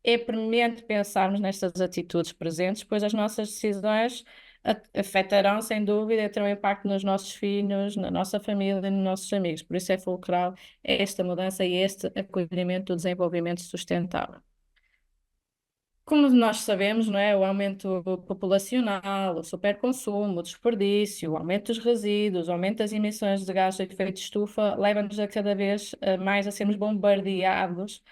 é premente pensarmos nestas atitudes presentes, pois as nossas decisões afetarão, sem dúvida, e terão impacto nos nossos filhos, na nossa família e nos nossos amigos. Por isso é fulcral esta mudança e este acolhimento do desenvolvimento sustentável. Como nós sabemos, não é? O aumento populacional, o superconsumo, o desperdício, o aumento dos resíduos, o aumento das emissões de gás de efeito de estufa leva-nos a cada vez mais a sermos bombardeados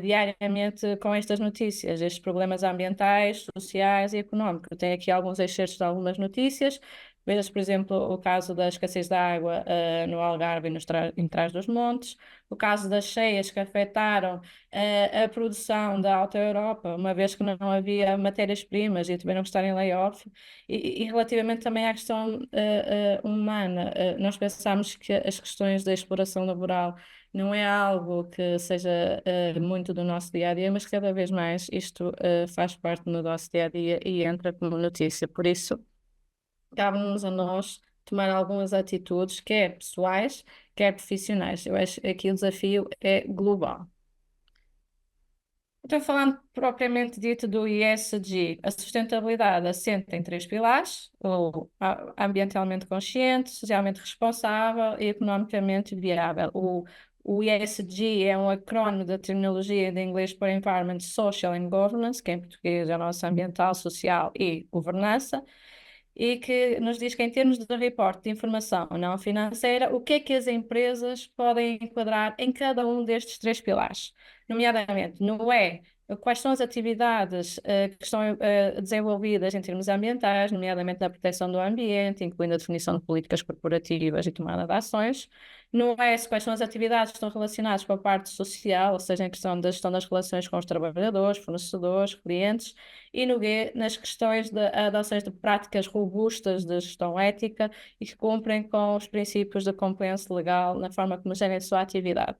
diariamente com estas notícias, estes problemas ambientais, sociais e económicos. Eu tenho aqui alguns excertos de algumas notícias. Veja-se, por exemplo, o caso da escassez de água no Algarve e em Trás-os-Montes, o caso das cheias que afetaram a produção da Alta Europa, uma vez que não havia matérias-primas e tiveram que estar em layoff. E relativamente também à questão humana, nós pensamos que as questões da exploração laboral não é algo que seja muito do nosso dia a dia, mas cada vez mais isto faz parte do nosso dia a dia e entra como notícia. Por isso, cabe-nos a nós tomar algumas atitudes, quer pessoais, quer profissionais. Eu acho que aqui o desafio é global. Então, falando propriamente dito do ISG, a sustentabilidade assenta em três pilares: ambientalmente consciente, socialmente responsável e economicamente viável. O ESG é um acrónimo da terminologia de inglês para Environment, Social and Governance, que em português é a nossa ambiental, social e governança, e que nos diz que, em termos de reporte de informação não financeira, o que é que as empresas podem enquadrar em cada um destes três pilares, nomeadamente no E, quais são as atividades que estão desenvolvidas em termos ambientais, nomeadamente na proteção do ambiente, incluindo a definição de políticas corporativas e tomada de ações. No S, quais são as atividades que estão relacionadas com a parte social, ou seja, em questão da gestão das relações com os trabalhadores, fornecedores, clientes. E no G, nas questões de adoções de práticas robustas de gestão ética e que cumprem com os princípios da compliance legal na forma como gerem a sua atividade.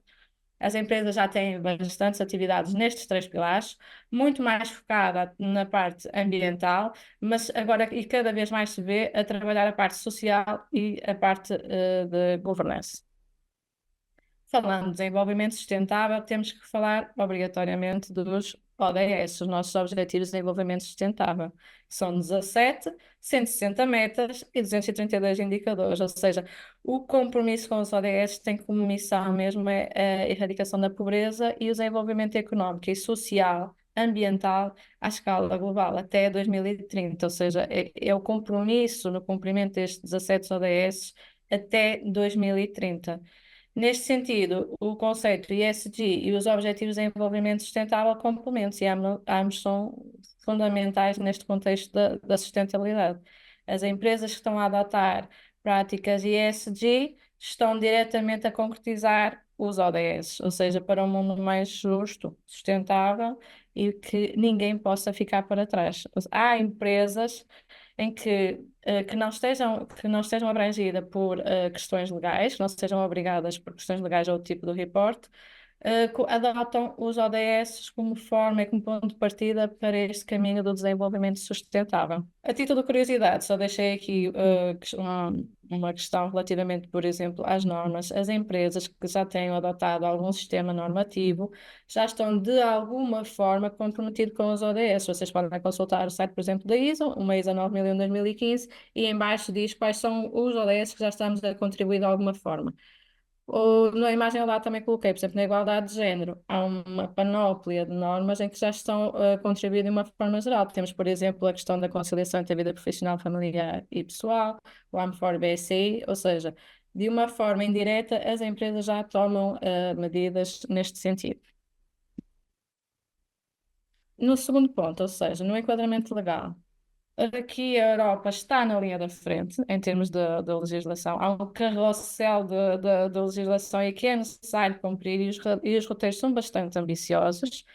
As empresas já têm bastantes atividades nestes três pilares, muito mais focada na parte ambiental, mas agora e cada vez mais se vê a trabalhar a parte social e a parte de governança. Falando de desenvolvimento sustentável, temos que falar obrigatoriamente dos ODS, os nossos Objetivos de Desenvolvimento Sustentável, que são 17, 160 metas e 232 indicadores, ou seja, o compromisso com os ODS tem como missão mesmo a erradicação da pobreza e o desenvolvimento económico e social, ambiental à escala global até 2030, ou seja, é o compromisso no cumprimento destes 17 ODS até 2030. Neste sentido, o conceito ESG e os Objetivos de Desenvolvimento Sustentável complementam-se e ambos são fundamentais neste contexto da sustentabilidade. As empresas que estão a adotar práticas ESG estão diretamente a concretizar os ODS, ou seja, para um mundo mais justo, sustentável e que ninguém possa ficar para trás. Há empresas em que não estejam abrangidas por questões legais, que não sejam obrigadas por questões legais ao tipo do reporte, adotam os ODS como forma e como ponto de partida para este caminho do desenvolvimento sustentável. A título de curiosidade, só deixei aqui uma questão relativamente, por exemplo, às normas. As empresas que já tenham adotado algum sistema normativo já estão de alguma forma comprometidos com os ODS. Vocês podem consultar o site, por exemplo, da ISO, uma ISO 9001-2015, e em baixo diz quais são os ODS que já estamos a contribuir de alguma forma. Ou na imagem lá também coloquei, por exemplo, na igualdade de género, há uma panóplia de normas em que já estão a contribuir de uma forma geral. Temos, por exemplo, a questão da conciliação entre a vida profissional, familiar e pessoal, o AMFOR-BSI, ou seja, de uma forma indireta, as empresas já tomam medidas neste sentido. No segundo ponto, ou seja, no enquadramento legal, aqui a Europa está na linha da frente em termos de legislação. Há um carrossel de legislação e que é necessário cumprir e os roteiros são bastante ambiciosos.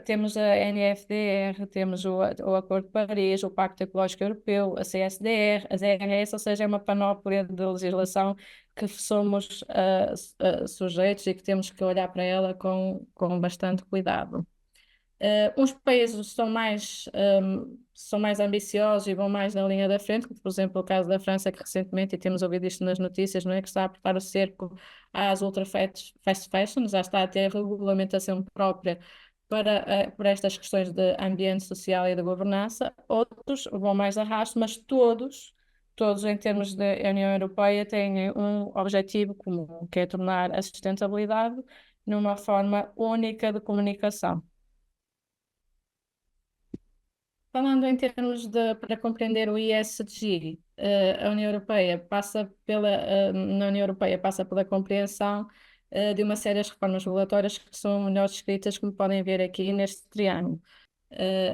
Temos a NFDR, temos o Acordo de Paris, o Pacto Ecológico Europeu, a CSDR, a ZRS, ou seja, é uma panóplia de legislação que somos sujeitos e que temos que olhar para ela com bastante cuidado. Uns países são mais ambiciosos e vão mais na linha da frente, como por exemplo o caso da França, que recentemente, e temos ouvido isto nas notícias, não é, que está a apertar o cerco às ultra fast fashion, já está a ter regulamentação própria por estas questões de ambiente social e de governança, outros vão mais a rasto, mas todos em termos da União Europeia têm um objetivo comum, que é tornar a sustentabilidade numa forma única de comunicação. Falando em termos para compreender o ESG, a União Europeia na União Europeia passa pela compreensão de uma série de reformas regulatórias que são melhor descritas, como podem ver aqui neste triângulo.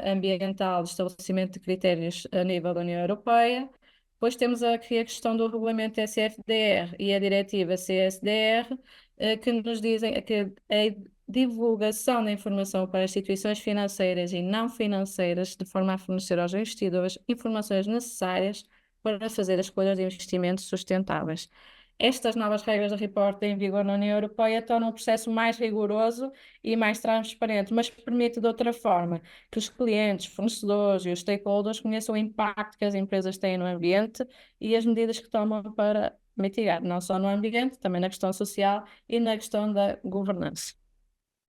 Ambiental, de estabelecimento de critérios a nível da União Europeia. Depois temos aqui a questão do regulamento SFDR e a diretiva CSDR, que nos dizem que a divulgação da informação para instituições financeiras e não financeiras, de forma a fornecer aos investidores informações necessárias para fazer as escolhas de investimentos sustentáveis. Estas novas regras de reporte em vigor na União Europeia tornam o processo mais rigoroso e mais transparente, mas permite de outra forma que os clientes, fornecedores e os stakeholders conheçam o impacto que as empresas têm no ambiente e as medidas que tomam para mitigar, não só no ambiente, também na questão social e na questão da governança.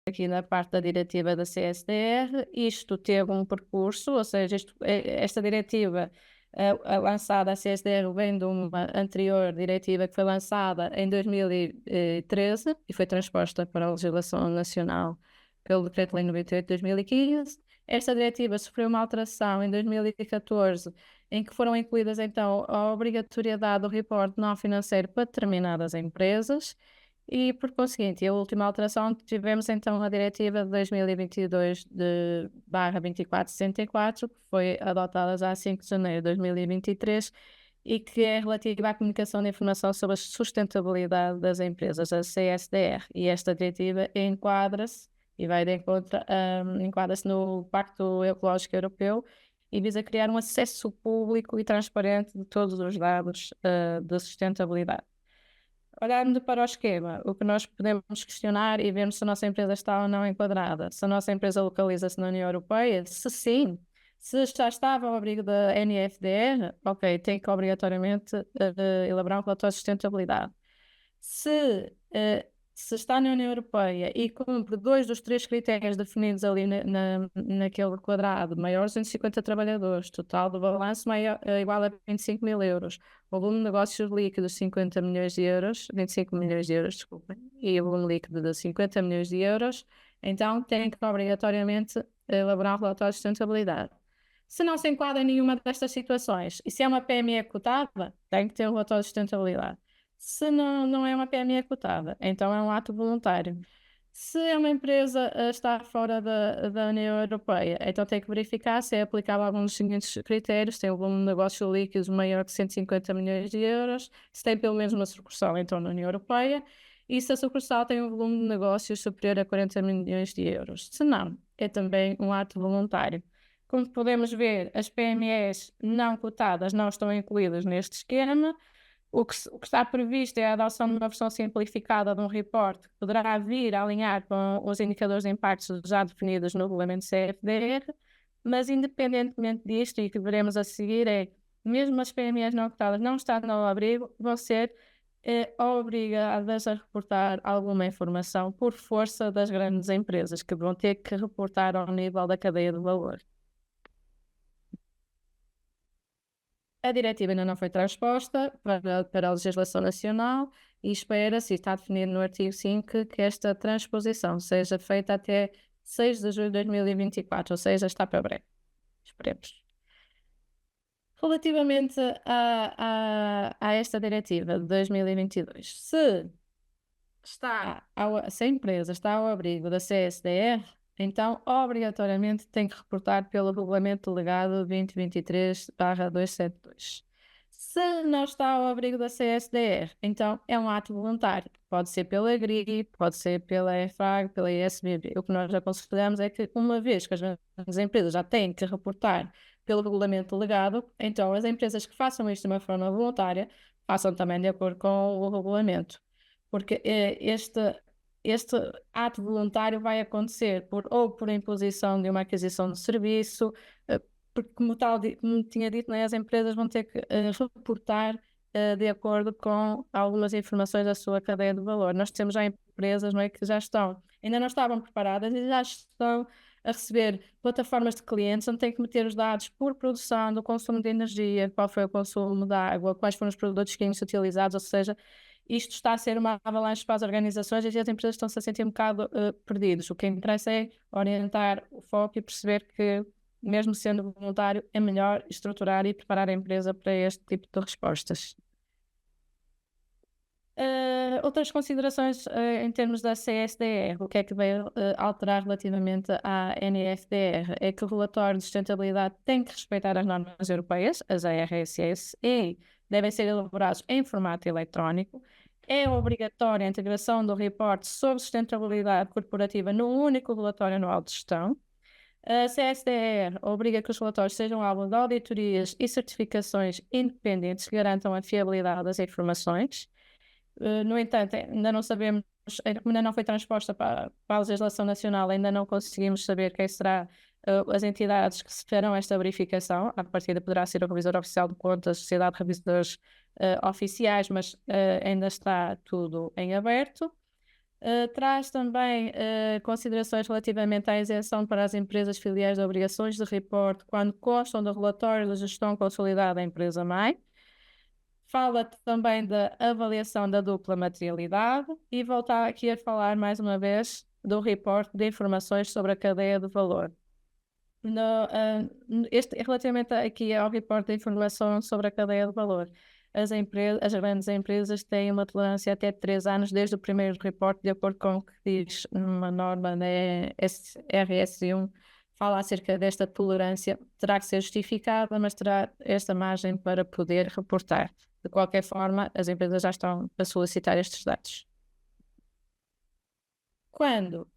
Aqui na parte da diretiva da CSDR, isto teve um percurso, ou seja, esta diretiva lançada, a CSDR, vem de uma anterior diretiva que foi lançada em 2013 e foi transposta para a legislação nacional pelo Decreto-Lei 98 de 2015. Esta diretiva sofreu uma alteração em 2014, em que foram incluídas então a obrigatoriedade do reporte não financeiro para determinadas empresas. E, por conseguinte, a última alteração tivemos então a Diretiva de 2022 de /2464, que foi adotada já a 5 de janeiro de 2023 e que é relativa à comunicação de informação sobre a sustentabilidade das empresas, a CSDR. E esta diretiva enquadra-se e vai de encontro, enquadra-se no Pacto Ecológico Europeu e visa criar um acesso público e transparente de todos os dados de sustentabilidade. Olhando para o esquema, o que nós podemos questionar e vermos se a nossa empresa está ou não enquadrada, se a nossa empresa localiza-se na União Europeia, se sim, se já estava ao abrigo da NFDR, ok, tem que obrigatoriamente elaborar um relatório de sustentabilidade. Se está na União Europeia e cumpre 2 dos 3 critérios definidos ali naquele quadrado, maior de 250 trabalhadores, total do balanço igual a 25 mil euros, o volume de negócios líquidos 50 milhões de euros, 25 milhões de euros, desculpem, e o volume líquido de 50 milhões de euros, então tem que obrigatoriamente elaborar um relatório de sustentabilidade. Se não se enquadra em nenhuma destas situações, e se é uma PME cotada, tem que ter um relatório de sustentabilidade. Se não é uma PME cotada, então é um ato voluntário. Se é uma empresa está fora da União Europeia, então tem que verificar se é aplicável algum dos seguintes critérios: tem um volume de negócio líquido maior que 150 milhões de euros, se tem pelo menos uma sucursal então na União Europeia, e se a sucursal tem um volume de negócios superior a 40 milhões de euros. Se não, é também um ato voluntário. Como podemos ver, as PMEs não cotadas não estão incluídas neste esquema. O que está previsto é a adoção de uma versão simplificada de um reporte que poderá vir a alinhar com os indicadores de impacto já definidos no regulamento CFDR, mas independentemente disto, e que veremos a seguir, mesmo as PMEs não cotadas não estando ao abrigo, vão ser obrigadas a reportar alguma informação por força das grandes empresas, que vão ter que reportar ao nível da cadeia de valor. A diretiva ainda não foi transposta para a legislação nacional e espera-se, está definido no artigo 5, que esta transposição seja feita até 6 de julho de 2024, ou seja, está para breve. Esperemos. Relativamente a esta diretiva de 2022, se a empresa está ao abrigo da CSDR, então obrigatoriamente tem que reportar pelo Regulamento Delegado 2023/272. Se não está ao abrigo da CSDR, então é um ato voluntário. Pode ser pela GRI, pode ser pela EFRAG, pela ISBB. O que nós aconselhamos é que, uma vez que as empresas já têm que reportar pelo Regulamento Delegado, então as empresas que façam isto de uma forma voluntária, façam também de acordo com o regulamento. Porque este ato voluntário vai acontecer ou por imposição de uma aquisição de serviço, porque como tinha dito, né, as empresas vão ter que reportar de acordo com algumas informações da sua cadeia de valor. Nós temos já empresas, não é, que já estão, ainda não estavam preparadas e já estão a receber plataformas de clientes onde têm que meter os dados por produção, do consumo de energia, qual foi o consumo de água, quais foram os produtos químicos utilizados, ou seja, isto está a ser uma avalanche para as organizações e as empresas estão-se a sentir um bocado perdidos. O que interessa é orientar o foco e perceber que, mesmo sendo voluntário, é melhor estruturar e preparar a empresa para este tipo de respostas. Outras considerações em termos da CSDR, o que é que veio alterar relativamente à NFDR? É que o relatório de sustentabilidade tem que respeitar as normas europeias, as ARSS, e devem ser elaborados em formato eletrónico. É obrigatória a integração do reporte sobre sustentabilidade corporativa no único relatório anual de gestão. A CSDR obriga que os relatórios sejam alvo de auditorias e certificações independentes que garantam a fiabilidade das informações. No entanto, ainda não sabemos, ainda não foi transposta para a legislação nacional, ainda não conseguimos saber quem será as entidades que se farão esta verificação. À partida poderá ser o Revisor Oficial de Contas, a Sociedade de Revisores Oficiais, mas ainda está tudo em aberto. Traz também considerações relativamente à isenção para as empresas filiais de obrigações de reporte quando constam do relatório de gestão consolidada da empresa-mãe. Fala também da avaliação da dupla materialidade e voltar aqui a falar mais uma vez do reporte de informações sobre a cadeia de valor. Relativamente aqui ao reporte de informação sobre a cadeia de valor, as grandes empresas têm uma tolerância até 3 anos desde o primeiro reporte, de acordo com o que diz uma norma da RS1, fala acerca desta tolerância, terá que ser justificada, mas terá esta margem para poder reportar. De qualquer forma, as empresas já estão a solicitar estes dados. Quando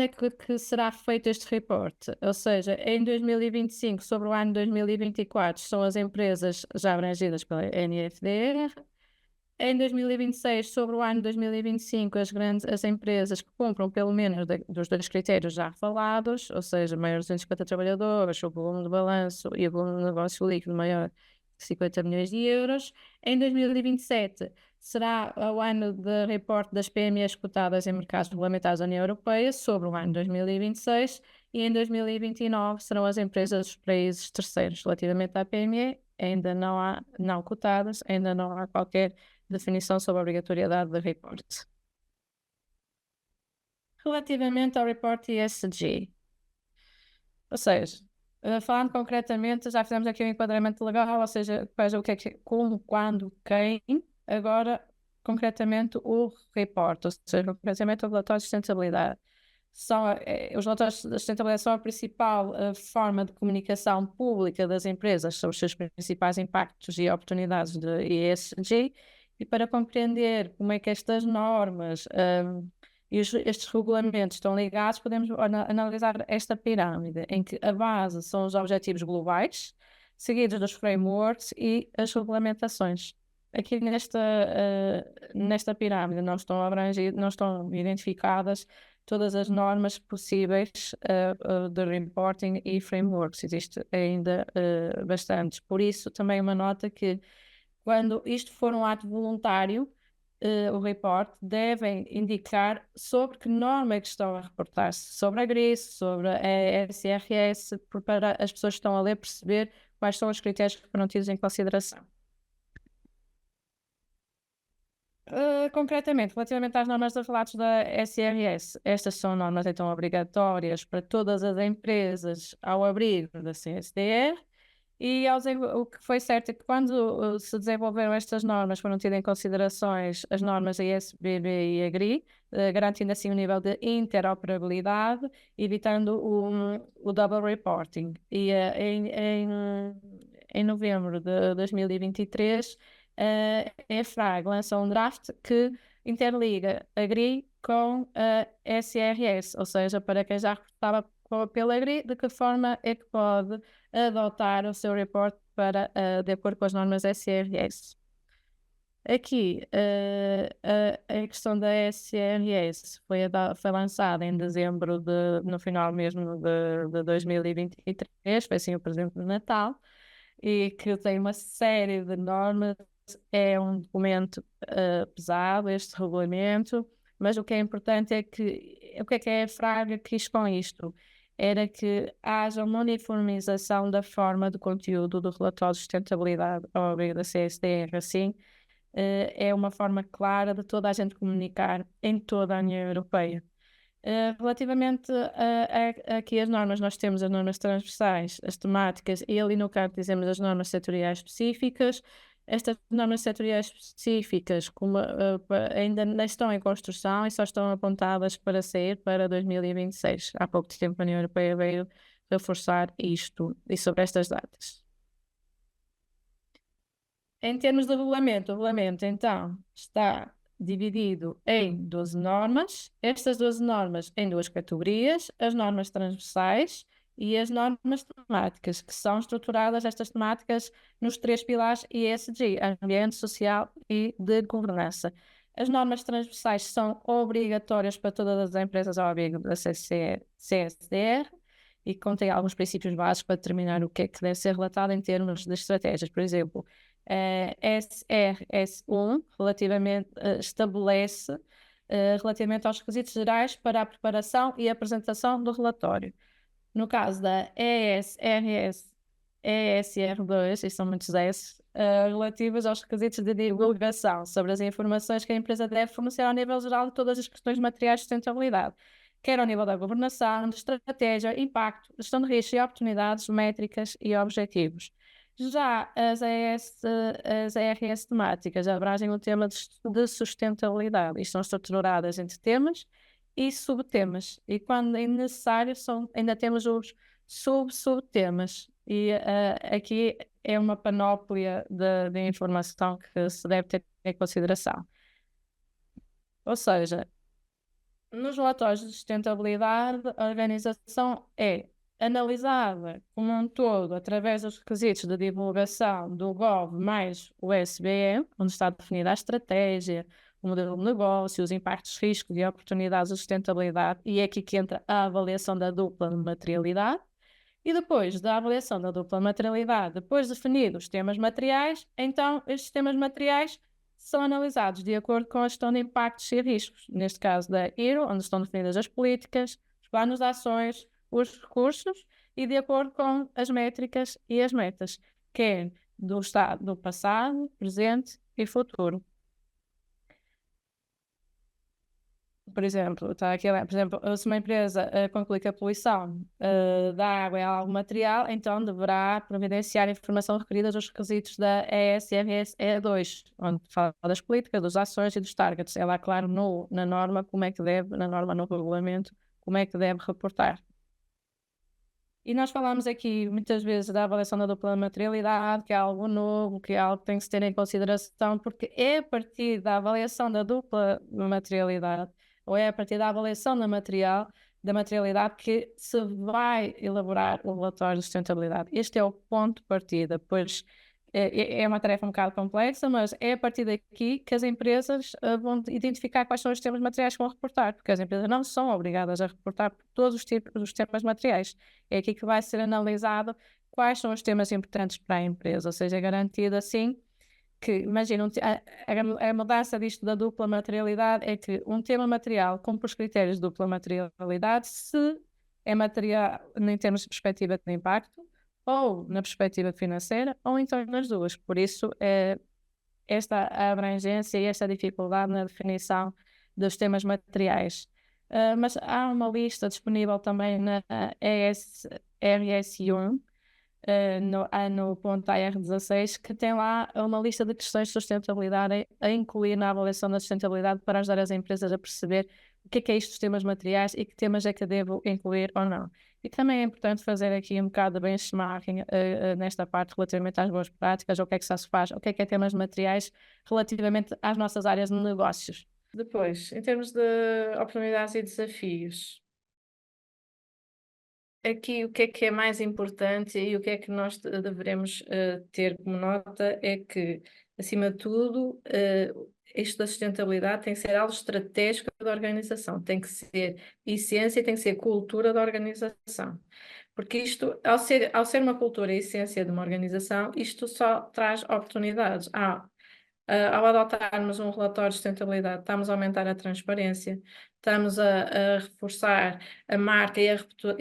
é que será feito este reporte? Ou seja, em 2025, sobre o ano 2024, são as empresas já abrangidas pela NFDR. Em 2026, sobre o ano 2025, as empresas que cumpram pelo menos dos 2 critérios já falados, ou seja, maior de 250 trabalhadores, o volume de balanço e o volume de negócio líquido maior de 50 milhões de euros. Em 2027, será o ano de reporte das PMEs cotadas em mercados regulamentados da União Europeia sobre o ano 2026 e em 2029 serão as empresas dos países terceiros. Relativamente à PME, ainda não cotadas, ainda não há qualquer definição sobre a obrigatoriedade de reporte. Relativamente ao reporte ESG, ou seja, falando concretamente, já fizemos aqui um enquadramento legal, ou seja, veja o que é que, como, quando, quem. Agora, concretamente, o reporte, ou seja, concretamente o relatório de sustentabilidade. Os relatórios de sustentabilidade são a principal forma de comunicação pública das empresas sobre os seus principais impactos e oportunidades de ESG, e para compreender como é que estas normas e estes regulamentos estão ligados, podemos analisar esta pirâmide, em que a base são os objetivos globais, seguidos dos frameworks e as regulamentações. Aqui nesta pirâmide não estão identificadas todas as normas possíveis de reporting e frameworks. Existe ainda bastantes. Por isso, também uma nota que, quando isto for um ato voluntário, o report devem indicar sobre que norma é que estão a reportar-se, sobre a GRIS, sobre a SRS, para as pessoas que estão a ler perceber quais são os critérios que foram tidos em consideração. Concretamente, relativamente às normas de relatos da SRS, estas são normas então obrigatórias para todas as empresas ao abrigo da CSDR. E o que foi certo é que, quando se desenvolveram estas normas, foram tidas em considerações as normas da ISBB e a GRI, garantindo assim um nível de interoperabilidade, evitando o double reporting. E em novembro de 2023, a EFRAG lançou um draft que interliga a GRI com a SRS, ou seja, para quem já reportava pela GRI, de que forma é que pode adotar o seu report para, de acordo com as normas SRS. Aqui, a questão da SRS foi lançada em dezembro, no final mesmo de 2023, foi assim o presente de Natal, e que tem uma série de normas. É um documento pesado, este regulamento, Mas o que é importante é que, o que a Fraga quis com isto? Era que haja uma uniformização da forma de conteúdo do relatório de sustentabilidade ao abrigo da CSDR, assim, é uma forma clara de toda a gente comunicar em toda a União Europeia. Relativamente aqui as normas, nós temos as normas transversais, as temáticas, e ali no canto dizemos as normas setoriais específicas. Estas normas setoriais específicas ainda estão em construção e só estão apontadas para sair para 2026. Há pouco tempo a União Europeia veio reforçar isto e sobre estas datas. Em termos de regulamento, o regulamento então está dividido em 12 normas. Estas 12 normas em duas categorias, as normas transversais e as normas temáticas, que são estruturadas estas temáticas nos três pilares ESG, ambiente, social e de governança. As normas transversais são obrigatórias para todas as empresas ao abrigo da CSDR e contém alguns princípios básicos para determinar o que é que deve ser relatado em termos de estratégias. Por exemplo, SRS1 estabelece relativamente aos requisitos gerais para a preparação e apresentação do relatório. No caso da ESR2, e são muitos S, relativos aos requisitos de divulgação sobre as informações que a empresa deve fornecer ao nível geral de todas as questões materiais de sustentabilidade, quer ao nível da governação, de estratégia, impacto, gestão de riscos e oportunidades, métricas e objetivos. Já as ERS temáticas abrangem o tema de sustentabilidade e são estruturadas entre temas e subtemas. E quando é necessário, ainda temos os subtemas. E aqui é uma panóplia de informação que se deve ter em consideração. Ou seja, nos relatórios de sustentabilidade, a organização é analisada como um todo através dos requisitos de divulgação do GOV mais o SBM, onde está definida a estratégia, o modelo de negócio, os impactos, riscos e oportunidades de sustentabilidade, e é aqui que entra a avaliação da dupla materialidade. E depois da avaliação da dupla materialidade, depois definidos os temas materiais, então estes temas materiais são analisados de acordo com a gestão de impactos e riscos, neste caso da IRO, onde estão definidas as políticas, os planos de ações, os recursos e de acordo com as métricas e as metas, quer do estado do passado, presente e futuro. Por exemplo, está aqui, por exemplo, se uma empresa conclui que a poluição da água é algo material, então deverá providenciar a informação requerida dos requisitos da ESRS E2, onde fala das políticas, das ações e dos targets. É lá, claro, na norma, como é que deve, na norma, no regulamento, como é que deve reportar. E nós falamos aqui muitas vezes da avaliação da dupla materialidade, que é algo novo, que é algo que tem que se ter em consideração, porque é a partir da avaliação da dupla materialidade, ou é a partir da avaliação da materialidade que se vai elaborar o relatório de sustentabilidade. Este é o ponto de partida, pois é uma tarefa um bocado complexa, mas é a partir daqui que as empresas vão identificar quais são os temas materiais que vão reportar, porque as empresas não são obrigadas a reportar todos os tipos dos temas materiais. É aqui que vai ser analisado quais são os temas importantes para a empresa, ou seja, é garantido assim que, imagina, a mudança disto da dupla materialidade é que um tema material cumpre os critérios de dupla materialidade se é material em termos de perspectiva de impacto, ou na perspectiva financeira, ou então nas duas. Por isso, esta abrangência e esta dificuldade na definição dos temas materiais. Mas há uma lista disponível também na RS1, no ponto AR16, que tem lá uma lista de questões de sustentabilidade a incluir na avaliação da sustentabilidade para ajudar as empresas a perceber o que é isto dos temas materiais e que temas é que devo incluir ou não. E também é importante fazer aqui um bocado de benchmarking nesta parte relativamente às boas práticas, o que é que se faz, o que é temas materiais relativamente às nossas áreas de negócios. Depois, em termos de oportunidades e desafios, aqui o que é mais importante e o que é que nós devemos ter como nota é que, acima de tudo, isto da sustentabilidade tem que ser algo estratégico da organização, tem que ser essência e tem que ser cultura da organização. Porque isto, ao ser uma cultura e essência de uma organização, isto só traz oportunidades. Ao adotarmos um relatório de sustentabilidade, estamos a aumentar a transparência, estamos a reforçar a marca e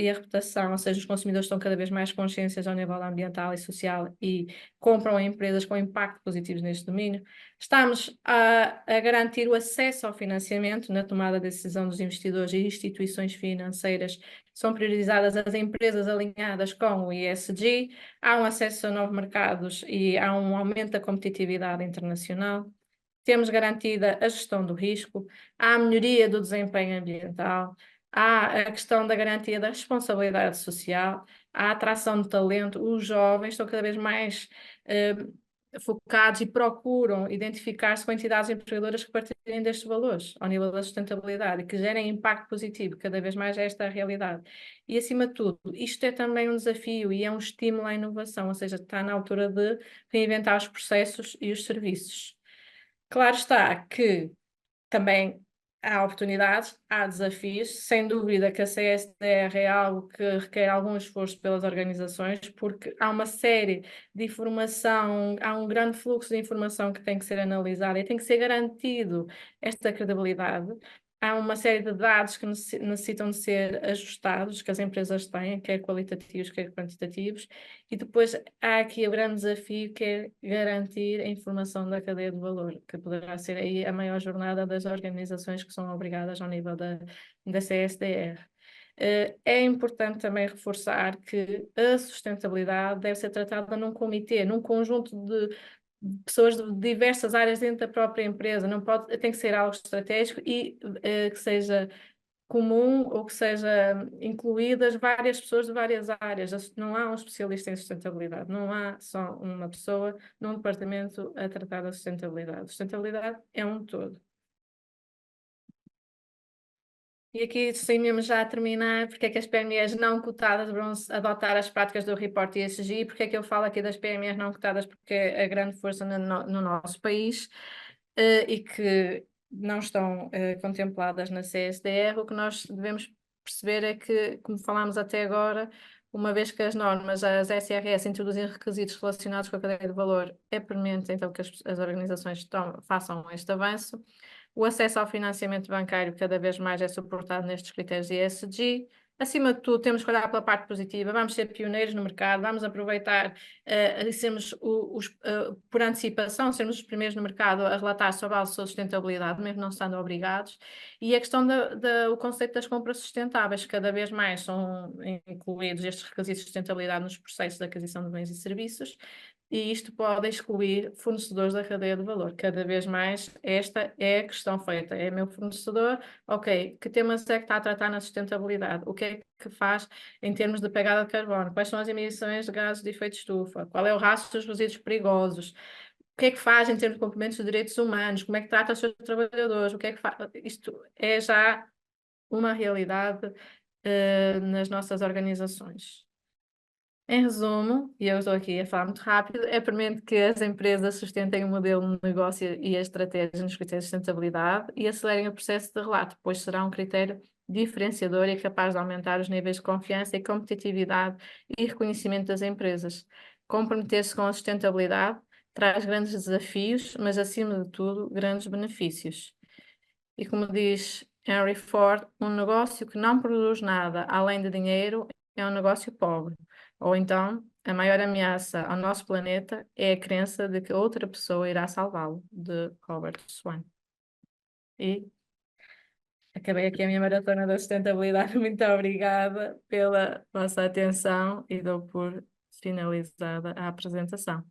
a reputação, ou seja, os consumidores estão cada vez mais conscientes ao nível ambiental e social e compram empresas com impacto positivo neste domínio. Estamos a garantir o acesso ao financiamento na tomada de decisão dos investidores e instituições financeiras. São priorizadas as empresas alinhadas com o ESG, há um acesso a novos mercados e há um aumento da competitividade internacional. Temos garantida a gestão do risco, há a melhoria do desempenho ambiental, há a questão da garantia da responsabilidade social, há a atração de talento. Os jovens estão cada vez mais focados e procuram identificar-se com entidades empregadoras que partilhem destes valores ao nível da sustentabilidade e que gerem impacto positivo. Cada vez mais esta é a realidade. E, acima de tudo, isto é também um desafio e é um estímulo à inovação, ou seja, está na altura de reinventar os processos e os serviços. Claro está que também há oportunidades, há desafios. Sem dúvida que a CSDR é algo que requer algum esforço pelas organizações, porque há uma série de informação, há um grande fluxo de informação que tem que ser analisada e tem que ser garantido esta credibilidade. Há uma série de dados que necessitam de ser ajustados, que as empresas têm, quer qualitativos, quer quantitativos, e depois há aqui o grande desafio que é garantir a informação da cadeia de valor, que poderá ser aí a maior jornada das organizações que são obrigadas ao nível da CSDR. É importante também reforçar que a sustentabilidade deve ser tratada num comitê, num conjunto de pessoas de diversas áreas dentro da própria empresa. Não pode, tem que ser algo estratégico e que seja comum ou que seja incluídas várias pessoas de várias áreas. Não há um especialista em sustentabilidade, não há só uma pessoa num departamento a tratar da sustentabilidade. A sustentabilidade é um todo. E aqui, sim, mesmo já a terminar, porque é que as PMEs não cotadas vão adotar as práticas do Report ESG? Porque é que eu falo aqui das PMEs não cotadas? Porque é a grande força no nosso país e que não estão contempladas na CSDR. O que nós devemos perceber é que, como falámos até agora, uma vez que as normas, as SRS, introduzem requisitos relacionados com a cadeia de valor, é permanente então que as organizações façam este avanço. O acesso ao financiamento bancário cada vez mais é suportado nestes critérios ESG. Acima de tudo, temos que olhar pela parte positiva, vamos ser pioneiros no mercado, vamos aproveitar e sermos por antecipação, sermos os primeiros no mercado a relatar sobre a sua sustentabilidade, mesmo não estando obrigados. E a questão o conceito das compras sustentáveis, cada vez mais são incluídos estes requisitos de sustentabilidade nos processos de aquisição de bens e serviços, e isto pode excluir fornecedores da cadeia de valor. Cada vez mais esta é a questão feita. É meu fornecedor, ok, que temas é que está a tratar na sustentabilidade? O que é que faz em termos de pegada de carbono? Quais são as emissões de gases de efeito de estufa? Qual é o rastro dos resíduos perigosos? O que é que faz em termos de cumprimentos de direitos humanos? Como é que trata os seus trabalhadores? O que é que faz? Isto é já uma realidade nas nossas organizações. Em resumo, e eu estou aqui a falar muito rápido, é premente que as empresas sustentem o modelo de negócio e a estratégia nos critérios de sustentabilidade e acelerem o processo de relato, pois será um critério diferenciador e capaz de aumentar os níveis de confiança e competitividade e reconhecimento das empresas. Comprometer-se com a sustentabilidade traz grandes desafios, mas acima de tudo, grandes benefícios. E como diz Henry Ford, um negócio que não produz nada além de dinheiro é um negócio pobre. Ou então, a maior ameaça ao nosso planeta é a crença de que outra pessoa irá salvá-lo, de Robert Swan. E acabei aqui a minha maratona da sustentabilidade. Muito obrigada pela vossa atenção e dou por finalizada a apresentação.